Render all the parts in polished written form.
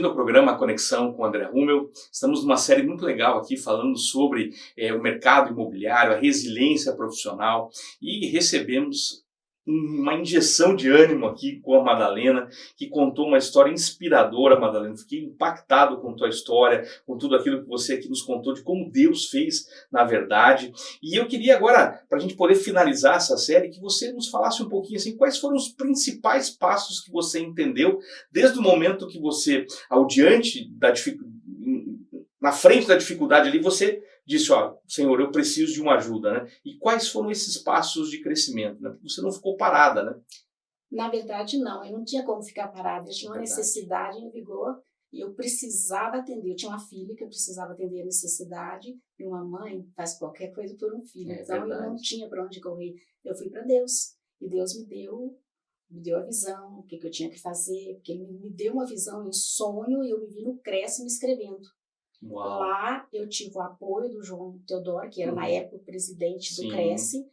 bem-vindo ao programa Conexão com André Rummel. Estamos numa série muito legal aqui falando sobre o mercado imobiliário, a resiliência profissional e recebemos uma injeção de ânimo aqui com a Madalena, que contou uma história inspiradora, Madalena. Fiquei impactado com tua história, com tudo aquilo que você aqui nos contou de como Deus fez na verdade. E eu queria agora, para a gente poder finalizar essa série, que você nos falasse um pouquinho assim, quais foram os principais passos que você entendeu desde o momento que você, na frente da dificuldade ali, você disse, ó, Senhor, eu preciso de uma ajuda, né? E quais foram esses passos de crescimento, né? Porque você não ficou parada, né? Na verdade, não. Eu não tinha como ficar parada. Eu tinha uma necessidade em vigor e eu precisava atender. Eu tinha uma filha que eu precisava atender a necessidade e uma mãe faz qualquer coisa por um filho. Então, eu não tinha para onde correr. Eu fui para Deus e Deus me deu a visão, o que eu tinha que fazer, porque Ele me deu uma visão em sonho e eu me vi no Cresce me escrevendo. Uau. Lá eu tive o apoio do João Teodoro, que era na época o presidente do Cresce,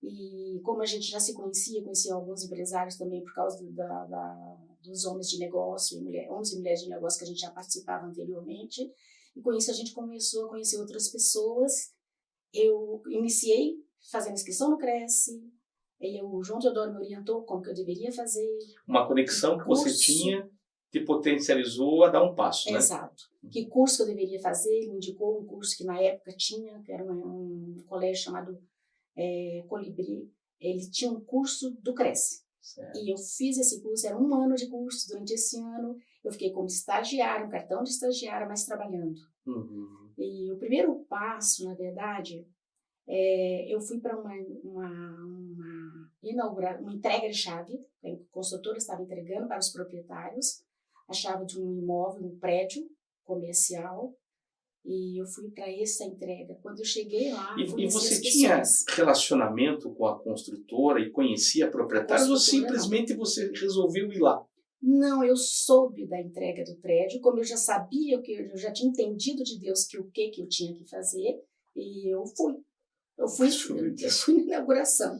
e como a gente já se conhecia alguns empresários também por causa dos homens de negócio, homens e mulheres de negócio que a gente já participava anteriormente, e com isso a gente começou a conhecer outras pessoas. Eu iniciei fazendo inscrição no Cresce, e o João Teodoro me orientou como que eu deveria fazer. Uma conexão que você tinha te potencializou a dar um passo, né? Exato. Que curso que eu deveria fazer? Ele me indicou um curso que na época tinha, que era um colégio chamado Colibri. Ele tinha um curso do Cresce. Certo. E eu fiz esse curso, era 1 ano de curso. Durante esse ano, eu fiquei como estagiária, um cartão de estagiária, mas trabalhando. E o primeiro passo, na verdade, eu fui para uma entrega de chave. A consultora estava entregando para os proprietários a chave de um imóvel, um prédio comercial, e eu fui para essa entrega. Quando eu cheguei lá, e você tinha relacionamento com a construtora e conhecia a proprietária, ou simplesmente você resolveu ir lá? Não, eu soube da entrega do prédio, como eu já sabia, eu já tinha entendido de Deus o que eu tinha que fazer, e eu fui. Eu fui na inauguração.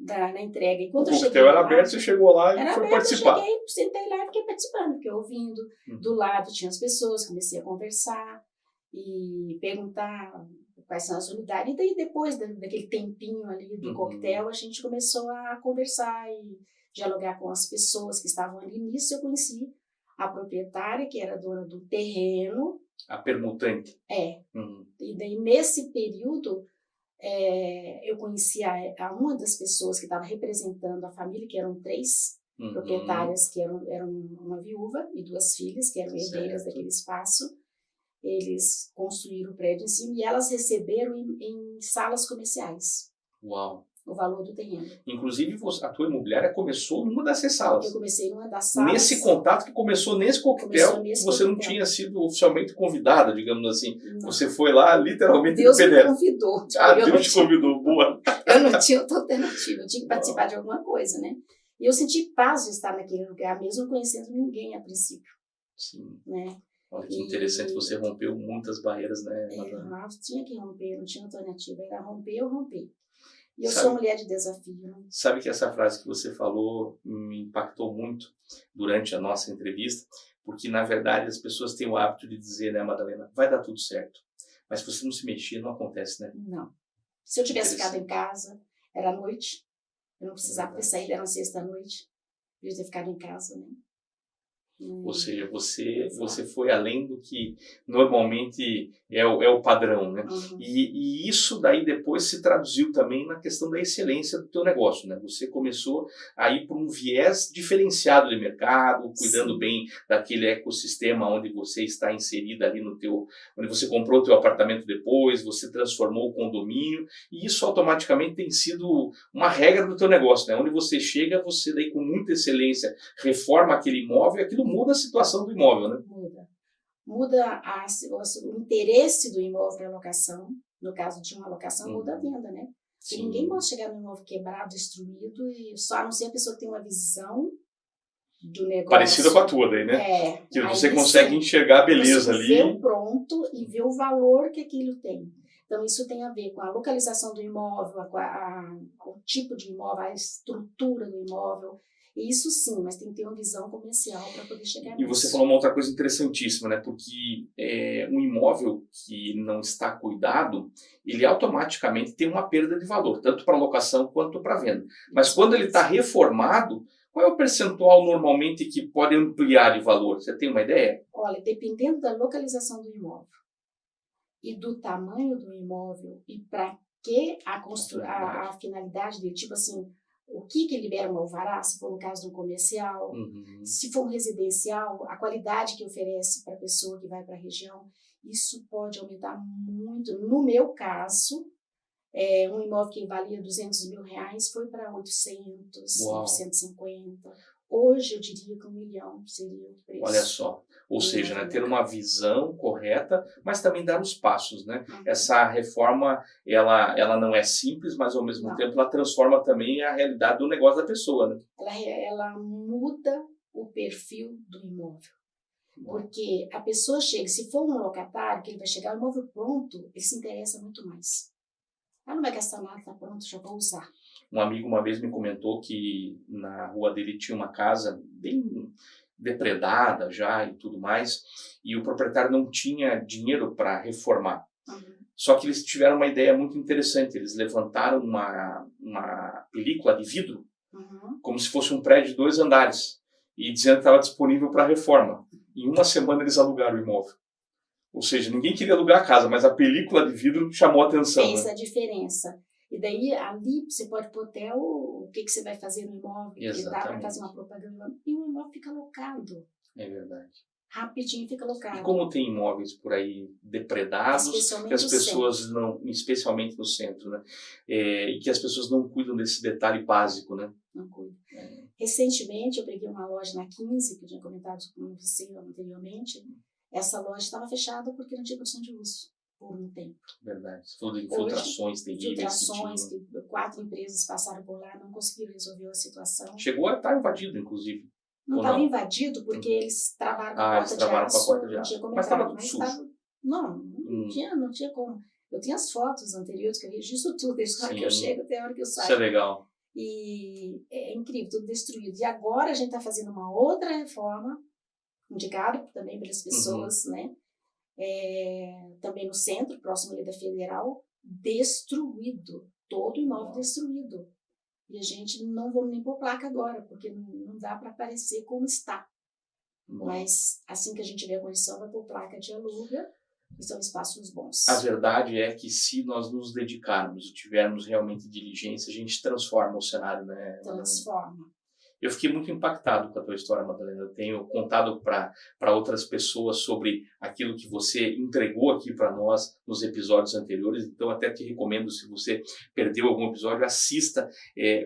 Na entrega. E quando o coquetel era aberto, você chegou lá e foi participar. Eu cheguei, sentei lá e fiquei participando, fiquei ouvindo. Do lado tinha as pessoas, comecei a conversar e perguntar quais são as unidades. E daí depois daquele tempinho ali do coquetel, a gente começou a conversar e dialogar com as pessoas que estavam ali. Nisso eu conheci a proprietária, que era dona do terreno. A permutante. E daí nesse período eu conheci a uma das pessoas que estava representando a família, que eram 3 proprietárias, que eram uma viúva e 2 filhas, que eram herdeiras daquele espaço. Eles construíram o prédio em cima e elas receberam em salas comerciais. Uau! O valor do terreno. Inclusive, a tua imobiliária começou numa dessas salas. Eu comecei numa das salas. Nesse contato que começou nesse coquetel, você não tinha sido oficialmente convidada, digamos assim. Não. Você foi lá, literalmente, Deus me convidou. Deus te convidou, boa. Eu não tinha outra alternativa, eu tinha que participar de alguma coisa, né? E eu senti paz de estar naquele lugar, mesmo conhecendo ninguém a princípio. Sim. Né? Olha que interessante, você rompeu muitas barreiras, né? Eu tinha que romper, não tinha alternativa. Era romper ou romper. E eu sou mulher de desafio. Né? Sabe que essa frase que você falou me impactou muito durante a nossa entrevista, porque, na verdade, as pessoas têm o hábito de dizer, né, Madalena, vai dar tudo certo. Mas se você não se mexer, não acontece, né? Não. Se eu tivesse ficado em casa, era noite, eu não precisava ter saído, era uma sexta-noite, eu devia ter ficado em casa, né? Ou seja, você foi além do que normalmente é o padrão, né? E isso daí depois se traduziu também na questão da excelência do teu negócio, né? Você começou a ir por um viés diferenciado de mercado, cuidando bem daquele ecossistema onde você está inserida ali onde você comprou o teu apartamento depois, você transformou o condomínio, e isso automaticamente tem sido uma regra do teu negócio, né? Onde você chega, você daí com muita excelência reforma aquele imóvel e aquilo muda a situação do imóvel, né? Muda o interesse do imóvel para locação. No caso de uma locação, muda a venda, né? Porque ninguém pode chegar no imóvel quebrado, destruído, e só a não ser a pessoa que tem uma visão do negócio. Parecida com a tua daí, né? Que você consegue enxergar a beleza ali. Ver o pronto e ver o valor que aquilo tem. Então, isso tem a ver com a localização do imóvel, o tipo de imóvel, a estrutura do imóvel. E isso sim, mas tem que ter uma visão comercial para poder chegar nisso. E você falou uma outra coisa interessantíssima, né? Porque um imóvel que não está cuidado, ele automaticamente tem uma perda de valor, tanto para locação quanto para venda. Mas quando ele está reformado, qual é o percentual normalmente que pode ampliar de valor? Você tem uma ideia? Olha, dependendo da localização do imóvel e do tamanho do imóvel e para que a finalidade dele, tipo assim, o que libera um alvará, se for no caso de um comercial, se for um residencial, a qualidade que oferece para a pessoa que vai para a região, isso pode aumentar muito. No meu caso, um imóvel que valia R$200 mil foi para 800, 950. Hoje eu diria que 1 milhão seria o preço. Olha só, ou seja, né, ter uma visão correta, mas também dar os passos, né? Essa reforma, ela não é simples, mas ao mesmo tempo ela transforma também a realidade do negócio da pessoa, né? Ela muda o perfil do imóvel. Porque a pessoa chega, se for um locatário, que ele vai chegar, o imóvel pronto, ele se interessa muito mais. Ela não vai gastar nada, tá pronto, já vou usar. Um amigo uma vez me comentou que na rua dele tinha uma casa bem depredada já e tudo mais, e o proprietário não tinha dinheiro para reformar. Só que eles tiveram uma ideia muito interessante, eles levantaram uma película de vidro, como se fosse um prédio de 2 andares, e dizendo que estava disponível para reforma. Em 1 semana eles alugaram o imóvel. Ou seja, ninguém queria alugar a casa, mas a película de vidro chamou a atenção. Fez a diferença. E daí, ali, você pode pôr até o que você vai fazer no imóvel, que dá para fazer uma propaganda, e o imóvel fica locado. É verdade. Rapidinho fica locado. E como tem imóveis por aí depredados, que as pessoas não, especialmente no centro, né? E que as pessoas não cuidam desse detalhe básico, né? Não cuidam. Recentemente, eu peguei uma loja na 15, que eu tinha comentado com você anteriormente. Essa loja estava fechada porque não tinha condição de uso por um tempo. Verdade. Você falou de infiltrações terríveis. Infiltrações, que 4 empresas passaram por lá, não conseguiram resolver a situação. Chegou a estar invadido, inclusive. Não estava invadido porque eles travaram com a porta de aço. Não tinha como entrar. Mas estava não tinha como. Eu tenho as fotos anteriores que eu registro tudo, desde a hora que eu chego até a hora que eu saio. Isso é legal. E é incrível, tudo destruído. E agora a gente está fazendo uma outra reforma, indicado também pelas pessoas, né? Também no centro, próximo ali da Federal, destruído. Todo o imóvel destruído. E a gente não vamos nem pôr placa agora, porque não dá para aparecer como está. Mas assim que a gente tiver a condição, vai pôr placa de aluga, que são espaços bons. A verdade é que se nós nos dedicarmos e tivermos realmente diligência, a gente transforma o cenário, né? Transforma. Eu fiquei muito impactado com a tua história, Madalena. Eu tenho contado para outras pessoas sobre aquilo que você entregou aqui para nós nos episódios anteriores. Então, até te recomendo, se você perdeu algum episódio, assista.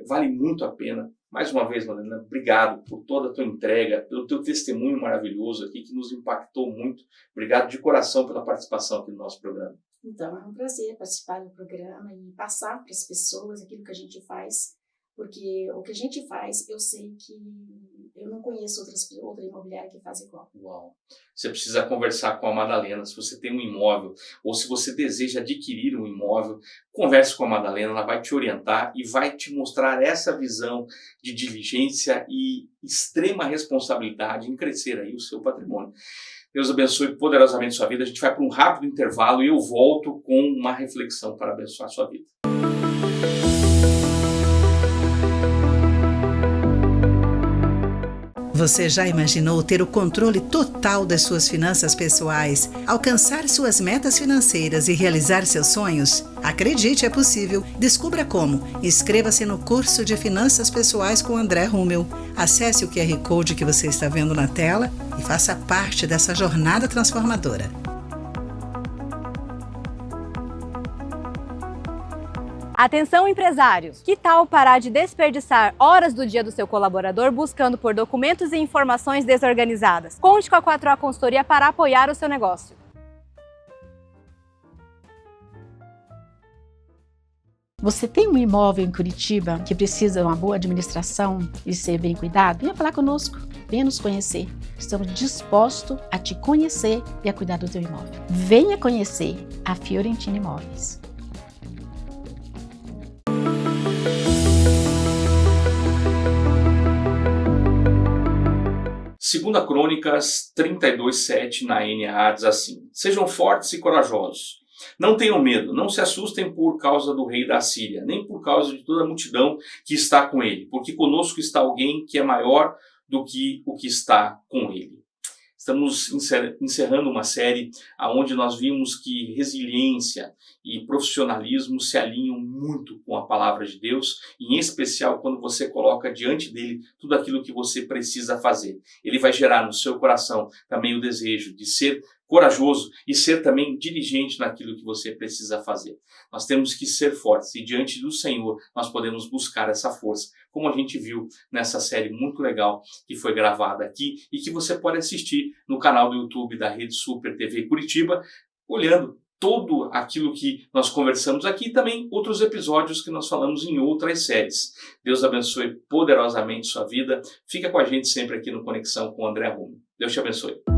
Vale muito a pena. Mais uma vez, Madalena, obrigado por toda a tua entrega, pelo teu testemunho maravilhoso aqui, que nos impactou muito. Obrigado de coração pela participação aqui no nosso programa. Então, é um prazer participar do programa e passar para as pessoas aquilo que a gente faz. Porque o que a gente faz, eu sei que eu não conheço outra imobiliária que faz igual. Uau! Você precisa conversar com a Madalena. Se você tem um imóvel ou se você deseja adquirir um imóvel, converse com a Madalena, ela vai te orientar e vai te mostrar essa visão de diligência e extrema responsabilidade em crescer aí o seu patrimônio. Deus abençoe poderosamente sua vida. A gente vai para um rápido intervalo e eu volto com uma reflexão para abençoar a sua vida. Você já imaginou ter o controle total das suas finanças pessoais, alcançar suas metas financeiras e realizar seus sonhos? Acredite, é possível. Descubra como. Inscreva-se no curso de Finanças Pessoais com André Rummel. Acesse o QR Code que você está vendo na tela e faça parte dessa jornada transformadora. Atenção, empresários! Que tal parar de desperdiçar horas do dia do seu colaborador buscando por documentos e informações desorganizadas? Conte com a 4A Consultoria para apoiar o seu negócio. Você tem um imóvel em Curitiba que precisa de uma boa administração e ser bem cuidado? Venha falar conosco, venha nos conhecer. Estamos dispostos a te conhecer e a cuidar do teu imóvel. Venha conhecer a Fiorentina Imóveis. 2 Crônicas 32:7 na NAA diz assim: sejam fortes e corajosos. Não tenham medo, não se assustem por causa do rei da Assíria, nem por causa de toda a multidão que está com ele, porque conosco está alguém que é maior do que o que está com ele. Estamos encerrando uma série onde nós vimos que resiliência e profissionalismo se alinham muito com a palavra de Deus, em especial quando você coloca diante dele tudo aquilo que você precisa fazer. Ele vai gerar no seu coração também o desejo de ser corajoso e ser também diligente naquilo que você precisa fazer. Nós temos que ser fortes e diante do Senhor nós podemos buscar essa força, como a gente viu nessa série muito legal que foi gravada aqui e que você pode assistir no canal do YouTube da Rede Super TV Curitiba, olhando todo aquilo que nós conversamos aqui e também outros episódios que nós falamos em outras séries. Deus abençoe poderosamente sua vida. Fica com a gente sempre aqui no Conexão com o André Arrume. Deus te abençoe.